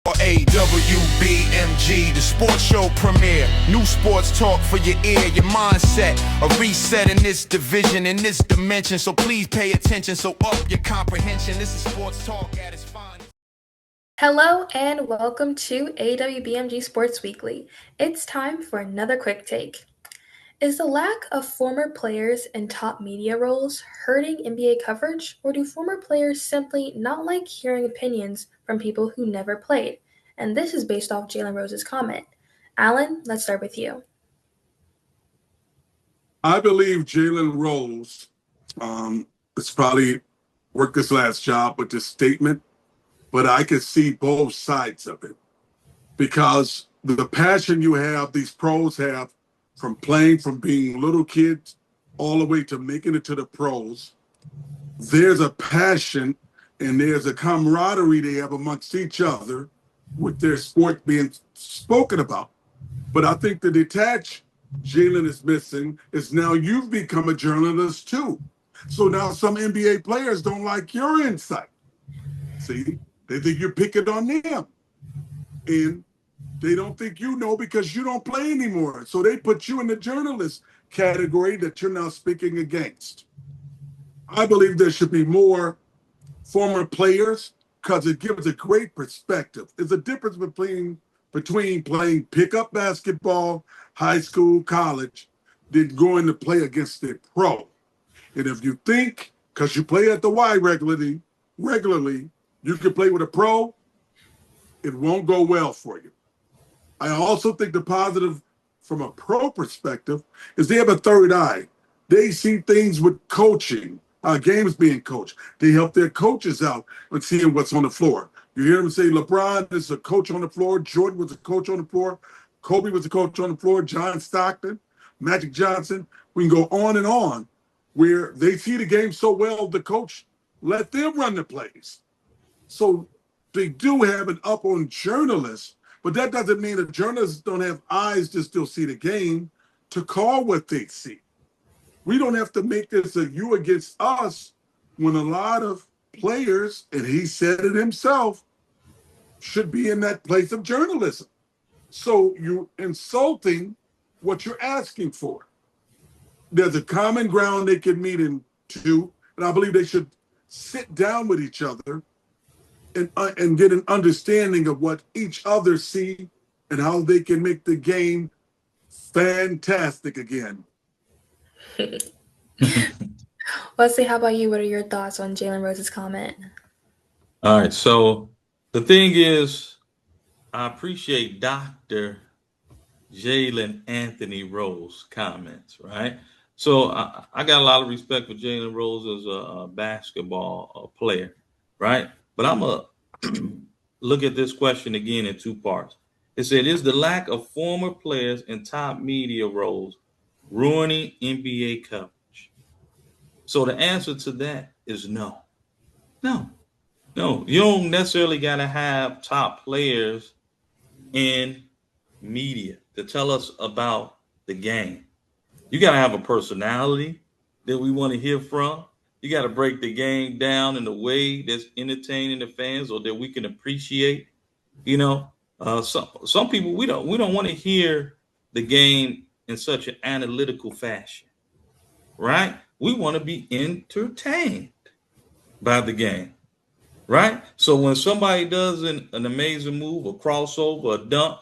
AWBMG, the sports show premiere. New sports talk for your ear, your mindset. A reset in this division, in this dimension. So please pay attention, so up your comprehension. This is sports talk at its finest. Hello and welcome to AWBMG Sports Weekly. It's time for another quick take. Is the lack of former players in top media roles hurting NBA coverage, or do former players simply not like hearing opinions from people who never played? And this is based off Jalen Rose's comment. Allen, let's start with you. I believe Jalen Rose has probably worked his last job with this statement, but I can see both sides of it because the passion you have, these pros have, from playing, from being little kids all the way to making it to the pros, there's a passion and there's a camaraderie they have amongst each other with their sport being spoken about. But I think the detach Jalen is missing is now you've become a journalist too. So now some NBA players don't like your insight. See, they think you're picking on them. And they don't think you know because you don't play anymore. So they put you in the journalist category that you're now speaking against. I believe there should be more former players because it gives a great perspective. There's a difference between playing pickup basketball, high school, college, than going to play against a pro. And if you think, because you play at the Y regularly, you can play with a pro, it won't go well for you. I also think the positive from a pro perspective is they have a third eye. They see things with coaching, games being coached. They help their coaches out with seeing what's on the floor. You hear them say LeBron is a coach on the floor, Jordan was a coach on the floor, Kobe was a coach on the floor, John Stockton, Magic Johnson. We can go on, where they see the game so well, the coach let them run the plays. So they do have an up on journalists, but that doesn't mean that journalists don't have eyes to still see the game to call what they see. We don't have to make this a you against us when a lot of players, and he said it himself, should be in that place of journalism. So you're insulting what you're asking for. There's a common ground they can meet into, and I believe they should sit down with each other and get an understanding of what each other see and how they can make the game fantastic again. Wesley, how about you? What are your thoughts on Jalen Rose's comment? All right. So the thing is, I appreciate Dr. Jalen Anthony Rose comments, right? So I got a lot of respect for Jalen Rose as a basketball player, right? But I'm going to look at this question again in two parts. It said, is the lack of former players in top media roles ruining NBA coverage? So the answer to that is no. No. You don't necessarily got to have top players in media to tell us about the game. You got to have a personality that we want to hear from. You got to break the game down in a way that's entertaining the fans or that we can appreciate. Some people we don't want to hear the game in such an analytical fashion, right? We want to be entertained by the game, right? So when somebody does an amazing move, a crossover, a dunk,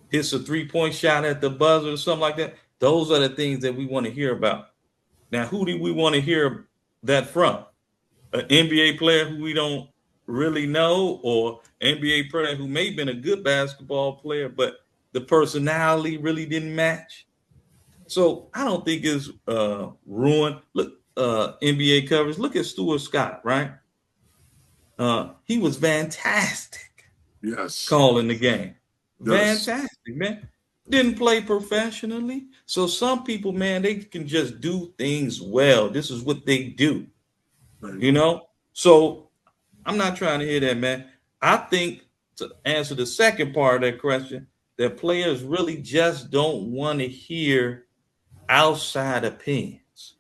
hits a 3-point shot at the buzzer or something like that, those are the things that we want to hear about. Now, who do we want to hear that from? An NBA player who we don't really know, or NBA player who may have been a good basketball player, but the personality really didn't match? So I don't think it's ruined. Look, NBA coverage. Look at Stuart Scott, right? He was fantastic. Yes. Calling the game. Yes. Fantastic, man. Didn't play professionally. So some people, man, they can just do things well. This is what they do. Right. So I'm not trying to hear that, man. I think, to answer the second part of that question, that players really just don't want to hear outside opinions.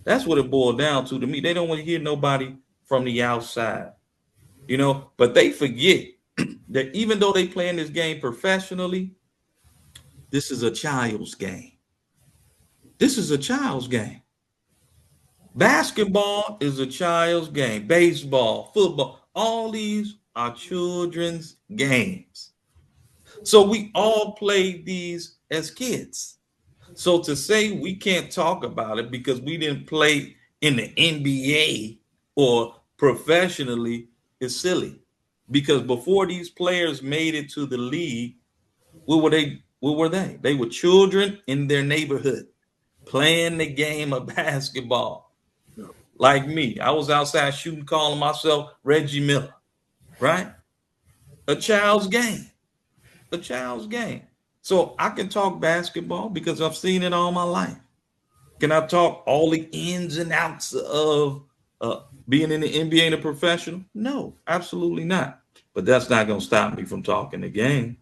That's what it boiled down to me. They don't want to hear nobody from the outside, but they forget that even though they play in this game professionally, this is a child's game. This is a child's game. Basketball is a child's game. Baseball, football, all these are children's games. So we all played these as kids. So to say we can't talk about it because we didn't play in the NBA or professionally is silly. Because before these players made it to the league, what were they? What were they? They were children in their neighborhood playing the game of basketball. Like me, I was outside shooting, calling myself Reggie Miller, right? A child's game, a child's game. So I can talk basketball because I've seen it all my life. Can I talk all the ins and outs of being in the NBA and a professional? No, absolutely not. But that's not going to stop me from talking the game.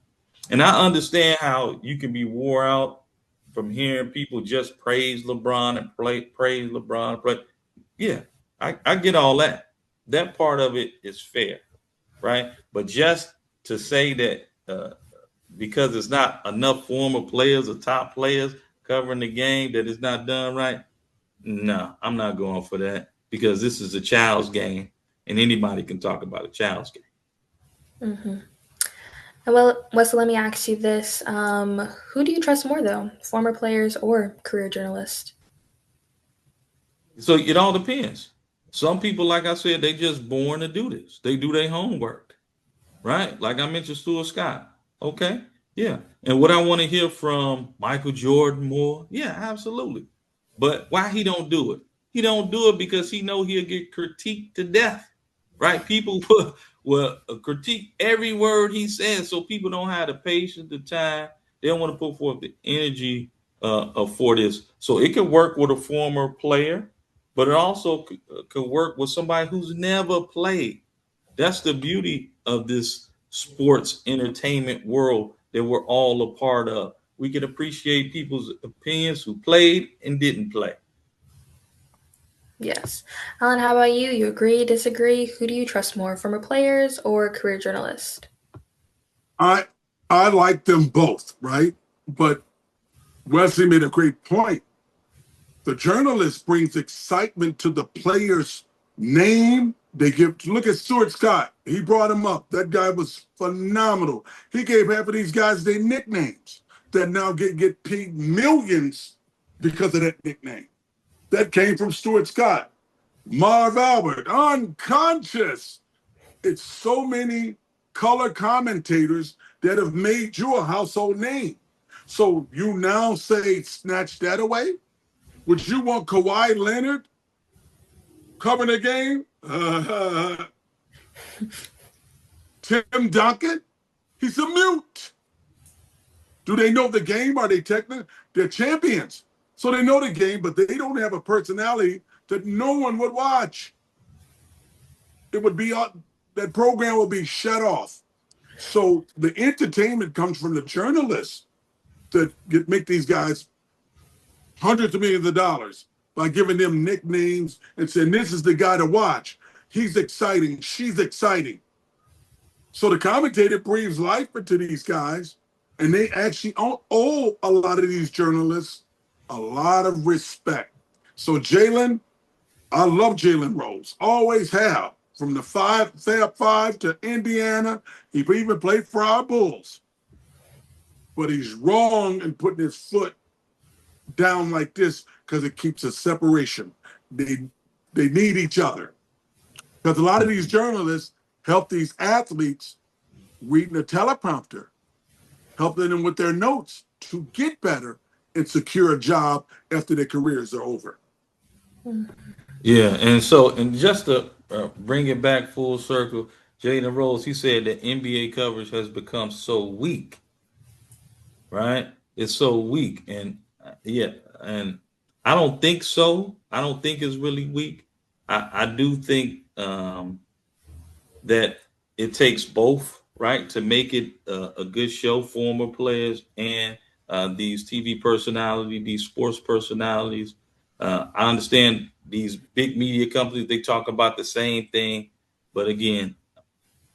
And I understand how you can be wore out from hearing people just praise LeBron and praise LeBron. But yeah, I get all that. That part of it is fair, right? But just to say that because it's not enough former players or top players covering the game that it's not done right, no, I'm not going for that because this is a child's game and anybody can talk about a child's game. Mm-hmm. Well, Wesley, let me ask you this. Who do you trust more, though, former players or career journalists? So it all depends. Some people, like I said, they just born to do this. They do their homework, right? Like I mentioned, Stuart Scott. Okay, yeah. And what I want to hear from Michael Jordan more, yeah, absolutely. But why he don't do it? He don't do it because he know he'll get critiqued to death, right? People will critique every word he says, so people don't have the patience, the time. They don't want to put forth the energy for this. So it can work with a former player, but it also could work with somebody who's never played. That's the beauty of this sports entertainment world that we're all a part of. We can appreciate people's opinions who played and didn't play. Yes. Alan, how about you? You agree, disagree? Who do you trust more, former players or career journalists? I like them both, right? But Wesley made a great point. The journalist brings excitement to the player's name. Look at Stuart Scott. He brought him up. That guy was phenomenal. He gave half of these guys their nicknames that now get paid millions because of that nickname. That came from Stuart Scott. Marv Albert, unconscious. It's so many color commentators that have made you a household name. So you now say, snatch that away? Would you want Kawhi Leonard covering the game? Tim Duncan? He's a mute. Do they know the game? Are they technical? They're champions. So they know the game, but they don't have a personality that no one would watch. It would be, that program would be shut off. So the entertainment comes from the journalists that make these guys hundreds of millions of dollars by giving them nicknames and saying, this is the guy to watch. He's exciting. She's exciting. So the commentator breathes life into these guys, and they actually owe a lot of these journalists a lot of respect. So Jalen, I love Jalen Rose. Always have. From the Fab Five to Indiana. He even played for our Bulls. But he's wrong in putting his foot down like this because it keeps a separation. They need each other. Because a lot of these journalists help these athletes reading a teleprompter, helping them with their notes to get better and secure a job after their careers are over. Yeah, and just to bring it back full circle, Jalen Rose, he said that NBA coverage has become so weak, right? It's so weak, and yeah, and I don't think so. I don't think it's really weak. I do think that it takes both, right, to make it a good show. Former players and these TV personalities, these sports personalities. I understand these big media companies, they talk about the same thing. But again,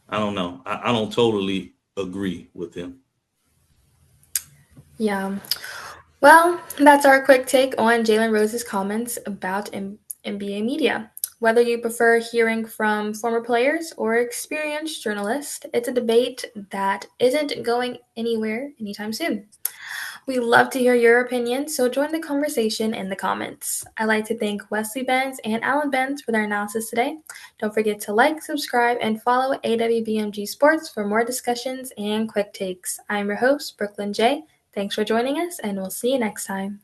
I don't know. I don't totally agree with him. Yeah. Well, that's our quick take on Jalen Rose's comments about NBA media. Whether you prefer hearing from former players or experienced journalists, it's a debate that isn't going anywhere anytime soon. We love to hear your opinions, so join the conversation in the comments. I'd like to thank Wesley Binns and Allen Binns for their analysis today. Don't forget to like, subscribe, and follow AWBMG Sports for more discussions and quick takes. I'm your host, Brooklyn J. Thanks for joining us, and we'll see you next time.